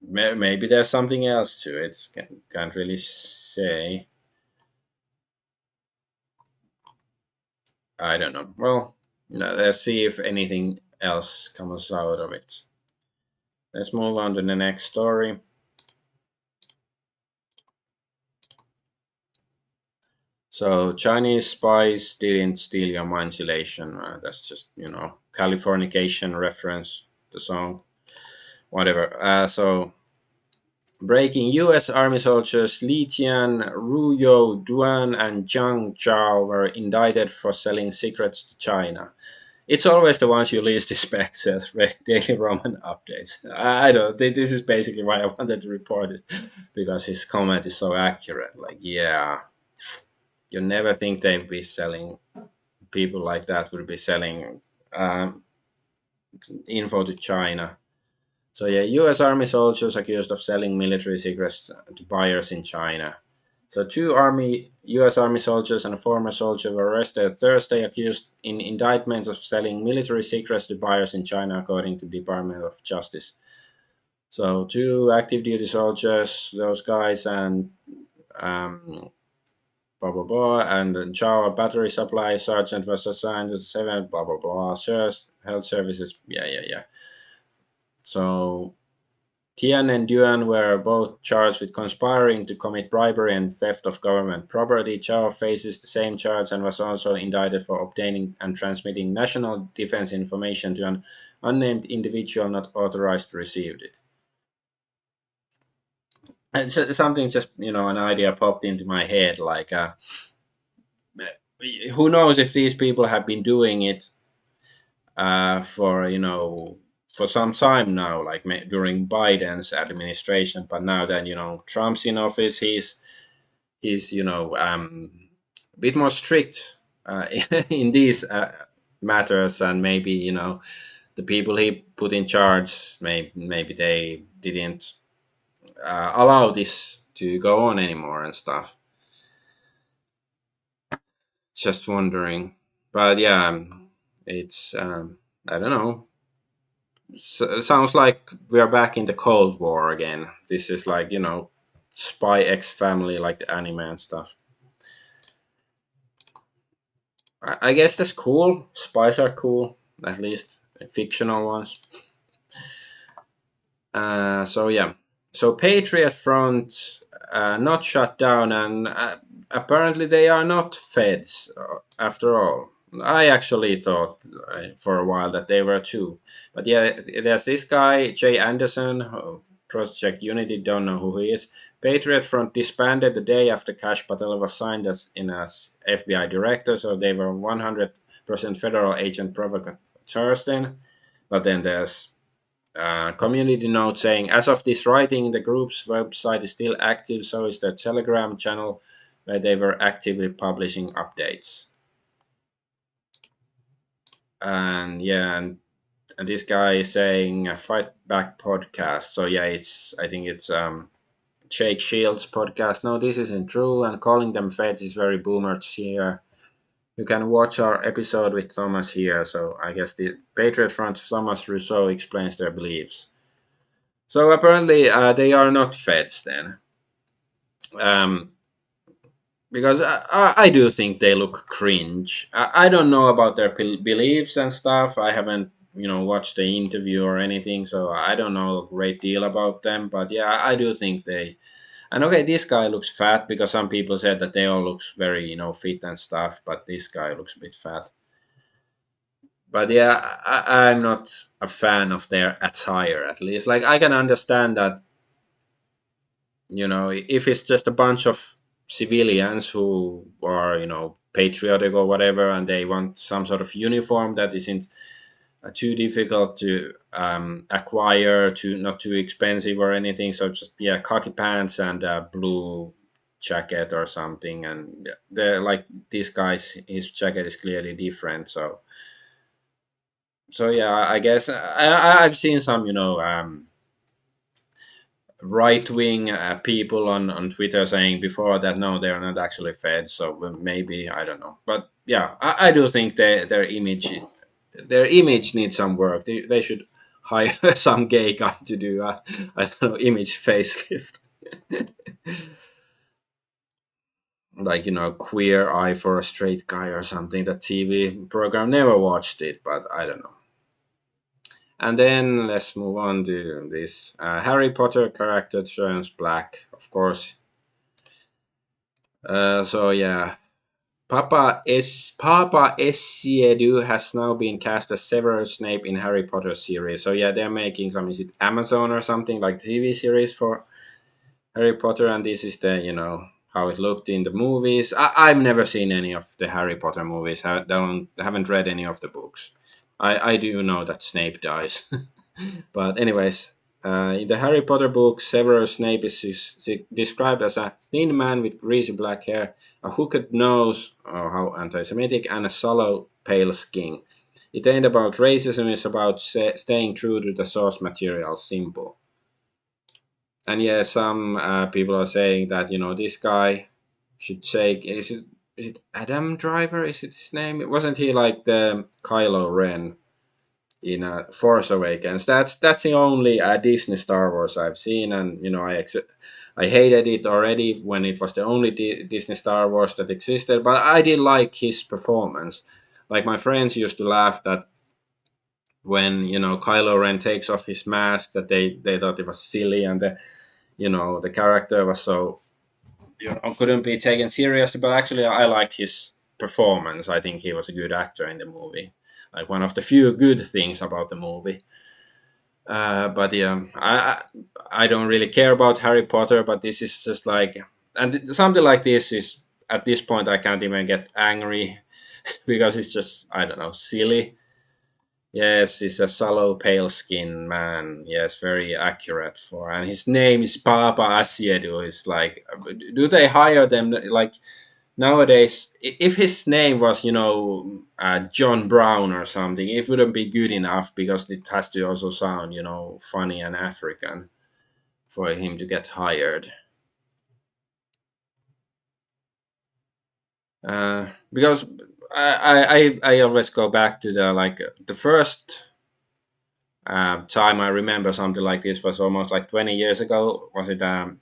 maybe there's something else to it. Can't really say. I don't know. Well, let's see if anything else comes out of it. Let's move on to the next story. So, Chinese spies didn't steal your mind's elation. That's just, Californication reference, the song, whatever. So, breaking U.S. Army soldiers Li Tian, Ruyo Duan, and Zhang Zhao were indicted for selling secrets to China. It's always the ones you least expect, says Daily Roman Updates. I don't. This is basically why I wanted to report it, because his comment is so accurate. Like, yeah, you never think they'd be selling. People like that would be selling um, info to China. So yeah, U.S. Army soldiers accused of selling military secrets to buyers in China. So U.S. Army soldiers and a former soldier were arrested Thursday, accused in indictments of selling military secrets to buyers in China, according to the Department of Justice. So two active duty soldiers, those guys, and blah blah blah, and Zhao, a battery supply sergeant, was assigned to 7 blah blah blah. Health services, yeah. So Tian and Yuan were both charged with conspiring to commit bribery and theft of government property. Chao faces the same charge and was also indicted for obtaining and transmitting national defense information to an unnamed individual not authorized to receive it. And something just, an idea popped into my head, like, who knows if these people have been doing it for, for some time now, like during Biden's administration. But now that, Trump's in office, he's a bit more strict in these matters, and maybe, the people he put in charge, maybe they didn't allow this to go on anymore and stuff. Just wondering, but yeah, it's I don't know. Sounds like we are back in the Cold War again. This is like, Spy X Family, like the anime and stuff. I guess that's cool. Spies are cool, at least fictional ones. So yeah, so Patriot Front not shut down, and apparently they are not feds after all. I actually thought for a while that they were too, but yeah, there's this guy Jay Anderson, Project Unity. Don't know who he is. Patriot Front disbanded the day after Cash Patel was signed as FBI director, so they were 100% federal agent provocateurs then. But then there's community note saying, as of this writing, the group's website is still active, so is the Telegram channel where they were actively publishing updates. And yeah, and this guy is saying Fight Back podcast. So yeah, I think it's Jake Shields podcast. No, this isn't true, and calling them feds is very boomer here. You can watch our episode with Thomas here. So I guess the Patriot Front Thomas Rousseau explains their beliefs. So apparently they are not feds then, um, because I do think they look cringe. I don't know about their beliefs and stuff. I haven't watched the interview or anything, so I don't know a great deal about them. But yeah, I do think they. And okay, this guy looks fat because some people said that they all looks very fit and stuff, but this guy looks a bit fat. But yeah, I'm not a fan of their attire. At least, like I can understand that if it's just a bunch of civilians who are patriotic or whatever, and they want some sort of uniform that isn't too difficult to acquire, too not too expensive or anything, so just yeah, khaki pants and a blue jacket or something. And they're like, this guy's, his jacket is clearly different, so yeah, I guess I've seen some right wing people on Twitter saying before that no, they're not actually fed. So maybe, I don't know, but yeah, I do think their image needs some work. They should hire some gay guy to do I don't know, image facelift. Like Queer Eye for a Straight Guy or something. That TV program, never watched it, but I don't know. And then let's move on to this Harry Potter character turns black, of course. So yeah, Papa Essiedu has now been cast as Severus Snape in Harry Potter series. So yeah, they're making some, is it Amazon or something, like TV series for Harry Potter, and this is the how it looked in the movies. I've never seen any of the Harry Potter movies. Haven't read any of the books. I do know that Snape dies. But anyways, in the Harry Potter book, Severus Snape is described as a thin man with greasy black hair, a hooked nose, oh how anti-Semitic, and a sallow, pale skin. It ain't about racism; it's about staying true to the source material. Simple. And yeah, some people are saying that this guy should take. Is it Adam Driver? Is it his name? It wasn't he like the Kylo Ren in Force Awakens. That's the only Disney Star Wars I've seen, and I hated it already when it was the only Disney Star Wars that existed. But I did like his performance. Like my friends used to laugh that when Kylo Ren takes off his mask, that they thought it was silly, and the character was so couldn't be taken seriously. But actually, I liked his performance. I think he was a good actor in the movie, like one of the few good things about the movie. But yeah, I don't really care about Harry Potter, but this is just like, and something like this is, at this point I can't even get angry because it's just, I don't know, silly. Yes, he's a sallow, pale skinned man. Yes, very accurate for. And his name is Papa Asiedu. It's like, do they hire them like nowadays? If his name was, John Brown or something, it wouldn't be good enough because it has to also sound, funny and African for him to get hired. Because I always go back to the like the first time I remember something like this was almost like 20 years ago. Was it a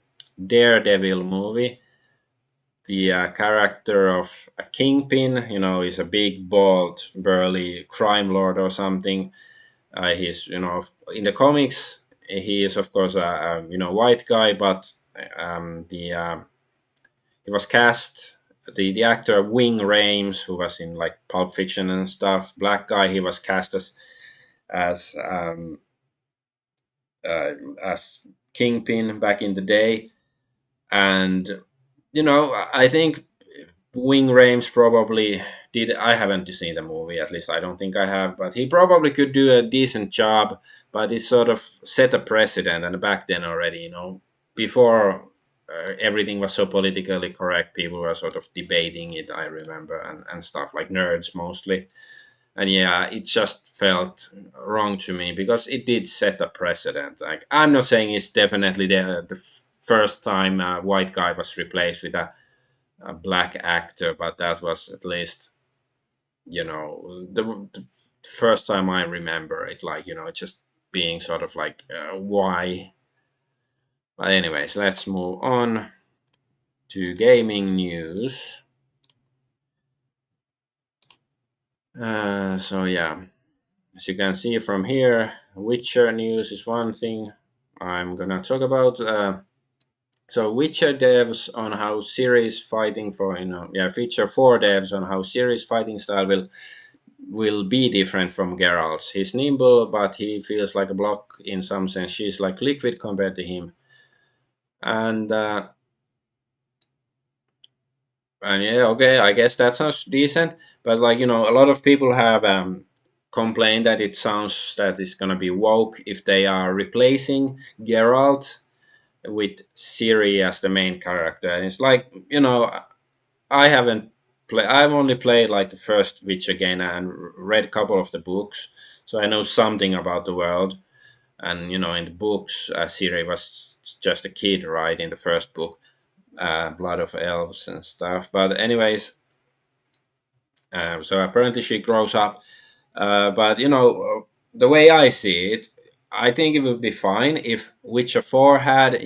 Daredevil movie? The character of a kingpin, is a big, bald, burly crime lord or something. He's, in the comics, he is of course a white guy, but the he was cast. The actor Wing Rames, who was in like Pulp Fiction and stuff, black guy, he was cast as um, uh, as Kingpin back in the day, and I think Wing Rames probably did. I haven't seen the movie, at least I don't think I have, but he probably could do a decent job. But it sort of set a precedent, and back then already, before everything was so politically correct, people were sort of debating it. I remember, and stuff like nerds mostly, and yeah, it just felt wrong to me because it did set a precedent. Like, I'm not saying it's definitely the first time a white guy was replaced with a black actor, but that was at least the first time I remember it. Like, just being sort of like, why? But anyways, let's move on to gaming news. So yeah, as you can see from here, Witcher news is one thing I'm gonna talk about. So Witcher devs on how series fighting for feature 4 devs on how series fighting style will be different from Geralt's. He's nimble, but he feels like a block in some sense. She's like liquid compared to him, and yeah, okay, I guess that sounds decent. But like a lot of people have complained that it sounds that it's gonna be woke if they are replacing Geralt with Ciri as the main character. And it's like, I haven't play. I've only played like the first Witcher game and read a couple of the books, so I know something about the world. And in the books, Ciri was just a kid, right? In the first book, Blood of Elves and stuff. But anyways, so apparently she grows up. But the way I see it, I think it would be fine if Witcher 4 had,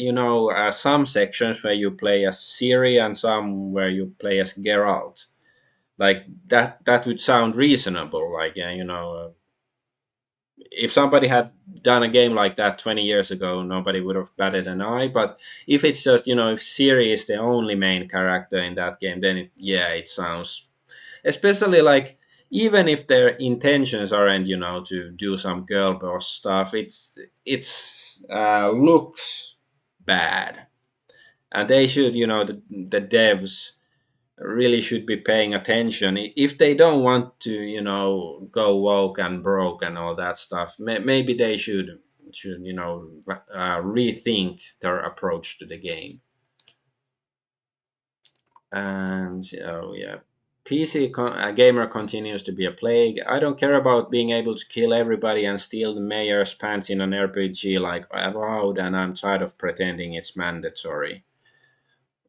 some sections where you play as Ciri and some where you play as Geralt. Like that would sound reasonable. Like, yeah, if somebody had done a game like that 20 years ago, nobody would have batted an eye. But if it's just, if Ciri is the only main character in that game, then it sounds, especially like, even if their intentions aren't, to do some girl boss stuff, it's looks bad, and they should, the devs really should be paying attention if they don't want to go woke and broke and all that stuff. Maybe they should rethink their approach to the game. And so yeah, gamer continues to be a plague. I don't care about being able to kill everybody and steal the mayor's pants in an RPG like Avowed, and I'm tired of pretending it's mandatory.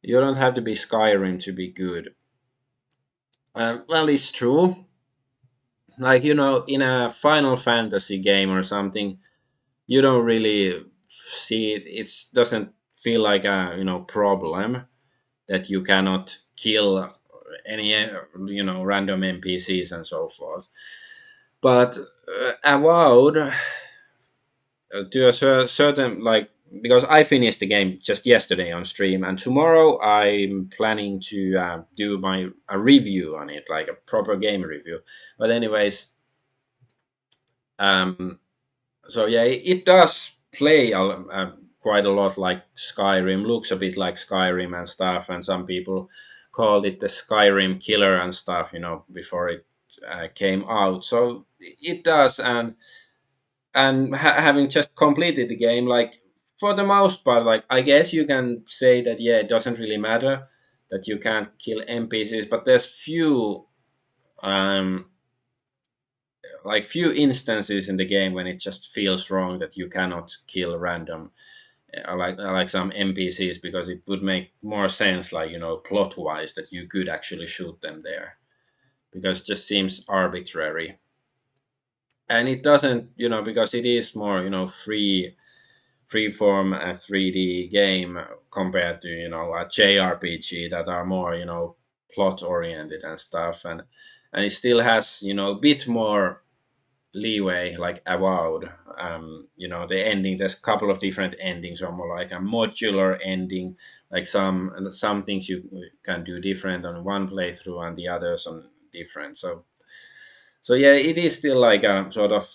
You don't have to be Skyrim to be good. Well, it's true. Like, in a Final Fantasy game or something, you don't really see it. It doesn't feel like a problem that you cannot kill any random NPCs and so forth. But Avowed, to a certain, like, because I finished the game just yesterday on stream, and tomorrow I'm planning to do my a review on it, like a proper game review. But anyways, um, so yeah, it does play quite a lot like Skyrim. Looks a bit like Skyrim and stuff, and some people called it the Skyrim killer and stuff. Before it came out. So it does, and having just completed the game, like, for the most part, like, I guess you can say that, yeah, it doesn't really matter that you can't kill NPCs, but there's um few instances in the game when it just feels wrong that you cannot kill random, like some NPCs, because it would make more sense, like, plot wise, that you could actually shoot them there, because it just seems arbitrary. And it doesn't, because it is more, freeform a 3D game compared to, a JRPG that are more, plot oriented and stuff. And it still has, a bit more leeway, like Avowed. The ending, there's a couple of different endings, or more like a modular ending, like some things you can do different on one playthrough and the others on different. So yeah, it is still like a sort of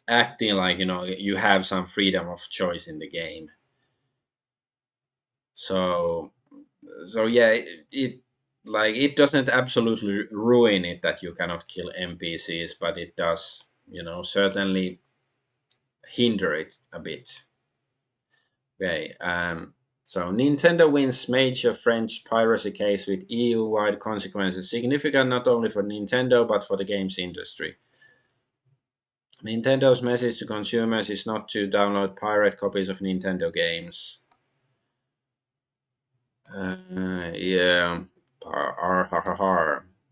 acting like, you have some freedom of choice in the game. So so yeah, it like, it doesn't absolutely ruin it that you cannot kill NPCs, but it does, certainly hinder it a bit. Okay. So Nintendo wins major French piracy case with EU-wide consequences, significant not only for Nintendo but for the games industry. Nintendo's message to consumers is not to download pirate copies of Nintendo games. Yeah.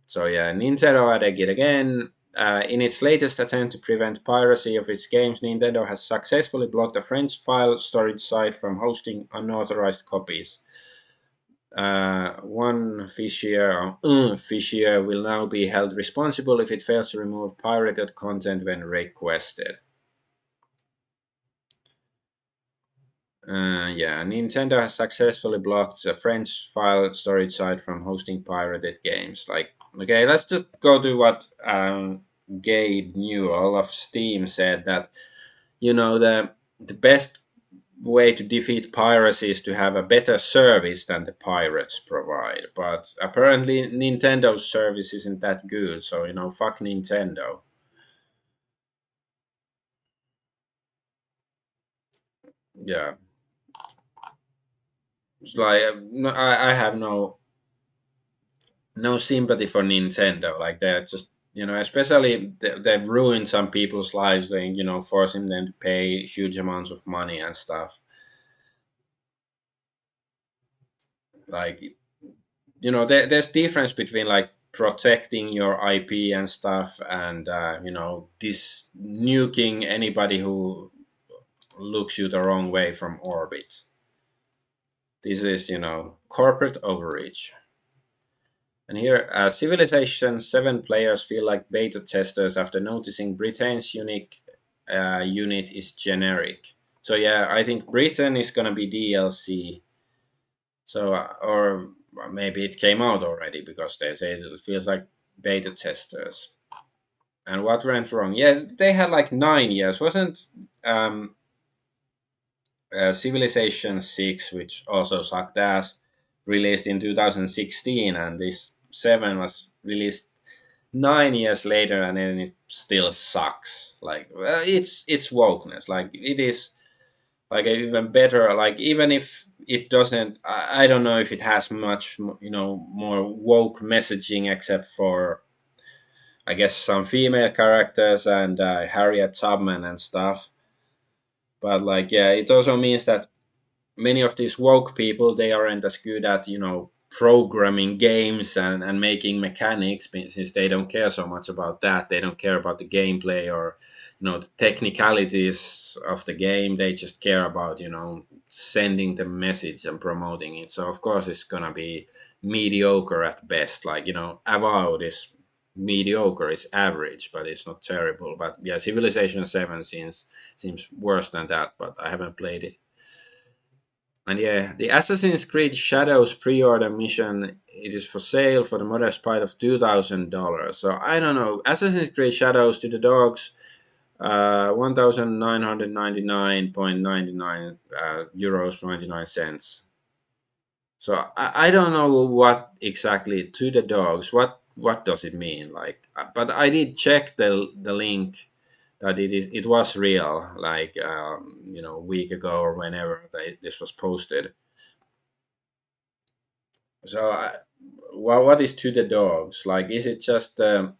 So yeah, Nintendo had it again. In its latest attempt to prevent piracy of its games, Nintendo has successfully blocked a French file storage site from hosting unauthorized copies. One fichier will now be held responsible if it fails to remove pirated content when requested. Yeah, Nintendo has successfully blocked the French file storage site from hosting pirated games. Like, okay, let's just go to what Gabe Newell of Steam said, that, the best way to defeat piracy is to have a better service than the pirates provide. But apparently, Nintendo's service isn't that good. So, fuck Nintendo. Yeah, it's like, no, I have no sympathy for Nintendo. Like, they're just, especially they've ruined some people's lives. They, forcing them to pay huge amounts of money and stuff. Like, there's difference between, like, protecting your IP and stuff, and this nuking anybody who looks you the wrong way from orbit. This is, corporate overreach. And here, Civilization 7 players feel like beta testers after noticing Britain's unique unit is generic. So yeah, I think Britain is gonna be DLC. So, or maybe it came out already, because they say it feels like beta testers. And what went wrong? Yeah, they had like 9 years, wasn't Civilization 6, which also sucked ass, released in 2016, and this 7 was released 9 years later, and then it still sucks. Like, well, it's wokeness. Like, it is like even better. Like, even if it doesn't, I don't know if it has much, more woke messaging, except for, I guess, some female characters and Harriet Tubman and stuff. But, like, yeah, it also means that many of these woke people, they aren't as good at, programming games and making mechanics, since they don't care so much about that. They don't care about the gameplay, or, the technicalities of the game. They just care about, sending the message and promoting it. So of course it's gonna be mediocre at best. Like, Avowed is mediocre. It's average, but it's not terrible. But yeah, Civilization 7 seems worse than that. But I haven't played it. And yeah, the Assassin's Creed Shadows pre-order mission, it is for sale for the modest price of $2,000. So I don't know. Assassin's Creed Shadows to the dogs, 1,999.99 euros 99 cents. So I don't know what exactly to the dogs. What does it mean? Like, but I did check the link that it was real. Like a week ago or whenever this was posted. So what is to the dogs? Like, is it just some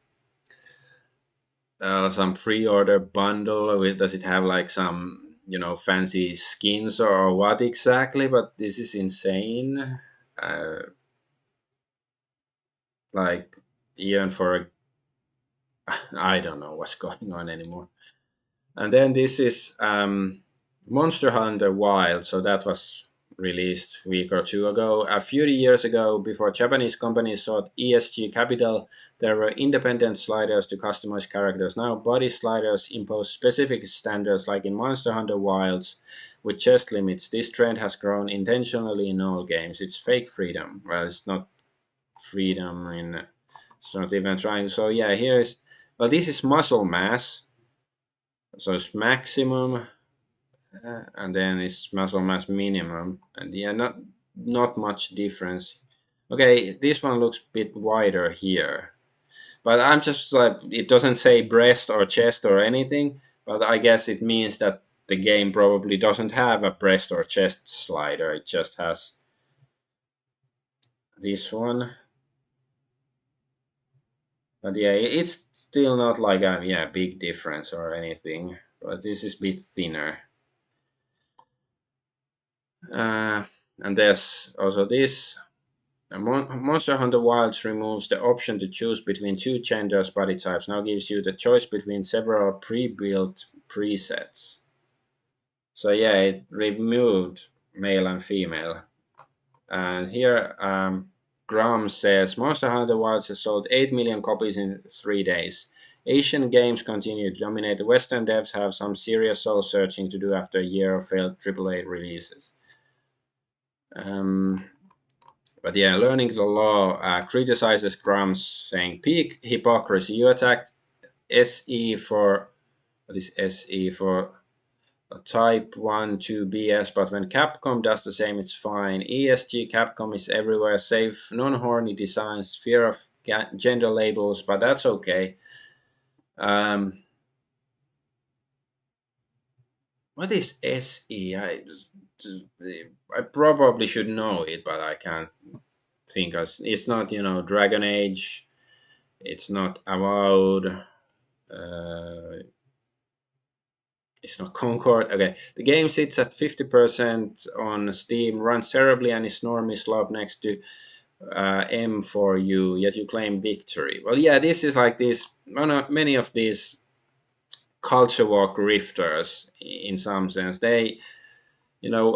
pre-order bundle? Does it have like some fancy skins or what exactly? But this is insane. Uh, like even for a I don't know what's going on anymore. And then this is Monster Hunter Wild. So that was released a week or two ago. A few years ago, before Japanese companies sought ESG capital, there were independent sliders to customize characters. Now, body sliders impose specific standards, like in Monster Hunter Wilds, with chest limits. This trend has grown intentionally in all games. It's fake freedom. Well, it's not freedom in. It's not even trying. So yeah, here is. Well, this is muscle mass, so it's maximum, and then it's muscle mass minimum, and yeah, not much difference. Okay, this one looks a bit wider here, but I'm just like, it doesn't say breast or chest or anything, but I guess it means that the game probably doesn't have a breast or chest slider. It just has this one. But yeah, it's still not like a big difference or anything. But this is a bit thinner. Uh, and there's also this. Monster Hunter Wilds removes the option to choose between two genders body types. Now gives you the choice between several pre-built presets. So yeah, it removed male and female. And here, Graham says Monster Hunter Wilds has sold 8 million copies in 3 days. Asian games continue to dominate. The Western devs have some serious soul searching to do after a year of failed AAA releases. Um, but yeah, learning the law criticizes Grams, saying peak hypocrisy. You attacked SE for what is SE for Type 1 2 BS, but when Capcom does the same, it's fine. ESG Capcom is everywhere, safe, non horny designs, fear of gender labels, but that's okay. Um, what is SE? I probably should know it, but I can't think of it's not, Dragon Age, it's not Avowed, it's not Concord. Okay, the game sits at 50% on Steam, runs terribly, and is normally slow next to M for you, yet you claim victory. Well, yeah, this is like this. Many of these culture war grifters, in some sense, they,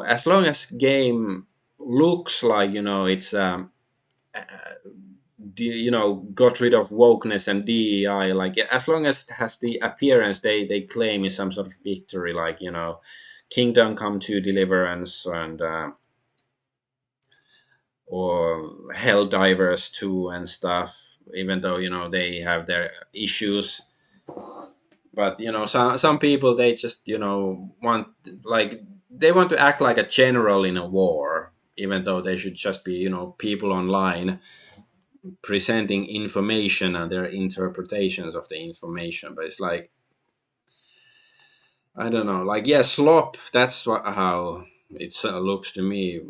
as long as game looks like, it's uh, got rid of wokeness and DEI. Like, as long as it has the appearance they claim is some sort of victory, like, Kingdom Come to Deliverance and or Helldivers 2 and stuff. Even though they have their issues, but some people, they just want, like, they want to act like a general in a war, even though they should just be people online presenting information and their interpretations of the information. But it's like, I don't know, like, yeah, slop, that's how it looks to me.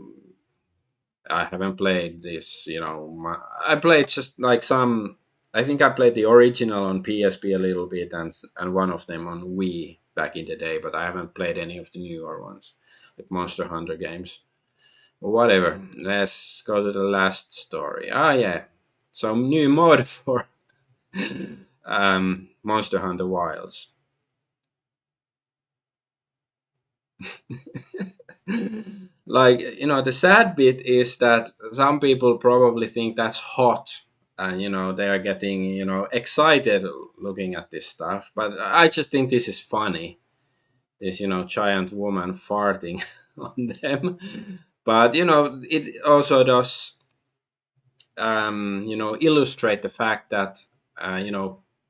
I haven't played this, I played just like some. I think I played the original on PSP a little bit, and one of them on Wii back in the day, but I haven't played any of the newer ones, like Monster Hunter games. Whatever. Let's go to the last story. Ah, yeah, some new mod for Monster Hunter Wilds. Like, the sad bit is that some people probably think that's hot and they are getting excited looking at this stuff. But I just think this is funny. This giant woman farting on them. But it also does illustrate the fact that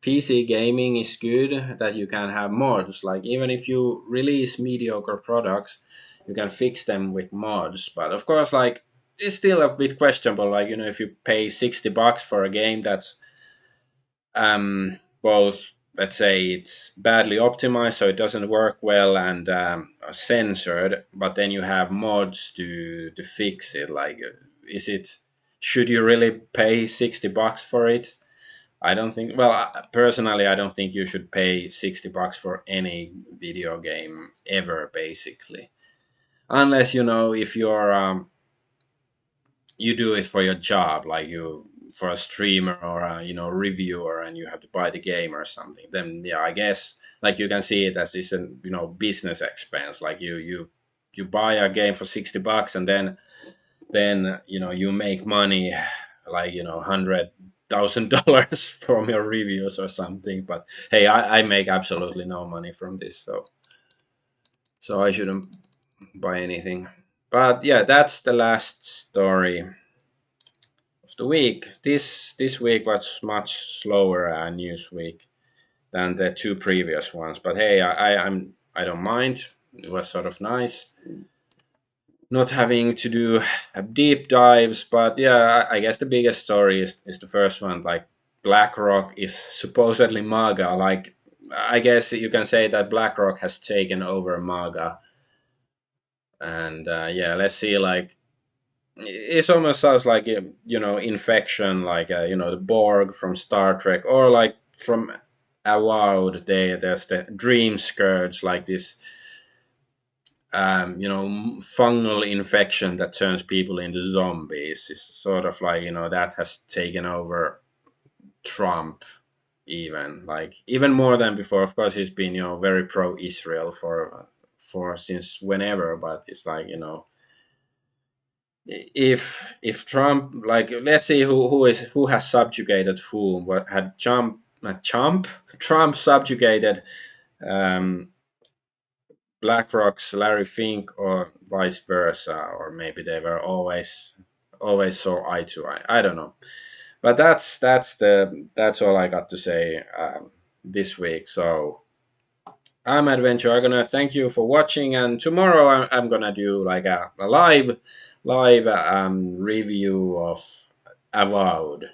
PC gaming is good, that you can have mods. Like, even if you release mediocre products, you can fix them with mods. But of course, like, it's still a bit questionable. Like, if you pay $60 for a game that's both, let's say, it's badly optimized, so it doesn't work well, and censored, but then you have mods to fix it. Like, is it, should you really pay $60 for it? I don't think. Well, personally, I don't think you should pay $60 for any video game ever, basically, unless if you're you do it for your job, like you for a streamer or a reviewer, and you have to buy the game or something. Then yeah, I guess, like, you can see it as this business expense. Like, you buy a game for $60, and then you make money, like, $100,000 from your reviews or something. But hey, I make absolutely no money from this, so I shouldn't buy anything. But yeah, that's the last story of the week. This week was much slower news week than the two previous ones. But hey, I don't mind. It was sort of nice not having to do deep dives. But yeah, I guess the biggest story is the first one. Like, Blackrock is supposedly Maga. Like, I guess you can say that Blackrock has taken over Maga. And yeah, let's see. Like, it almost sounds like infection, like the Borg from Star Trek, or like from Avowed. There's the dream scourge, like this fungal infection that turns people into zombies. It's sort of like that has taken over Trump, even, like, even more than before. Of course, he's been very pro Israel for since whenever. But it's like, if Trump, like, let's see who has subjugated whom. What had Trump subjugated um, BlackRock's Larry Fink, or vice versa, or maybe they were always saw eye to eye. I don't know, but that's all I got to say this week. So I'm Adventure Argonaut. Thank you for watching, and tomorrow I'm gonna do like a live review of Avowed.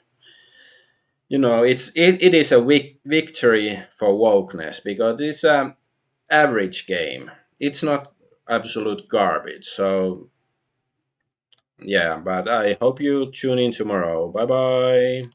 It is a victory for wokeness, because it's average game. It's not absolute garbage. So yeah, but I hope you tune in tomorrow. Bye bye.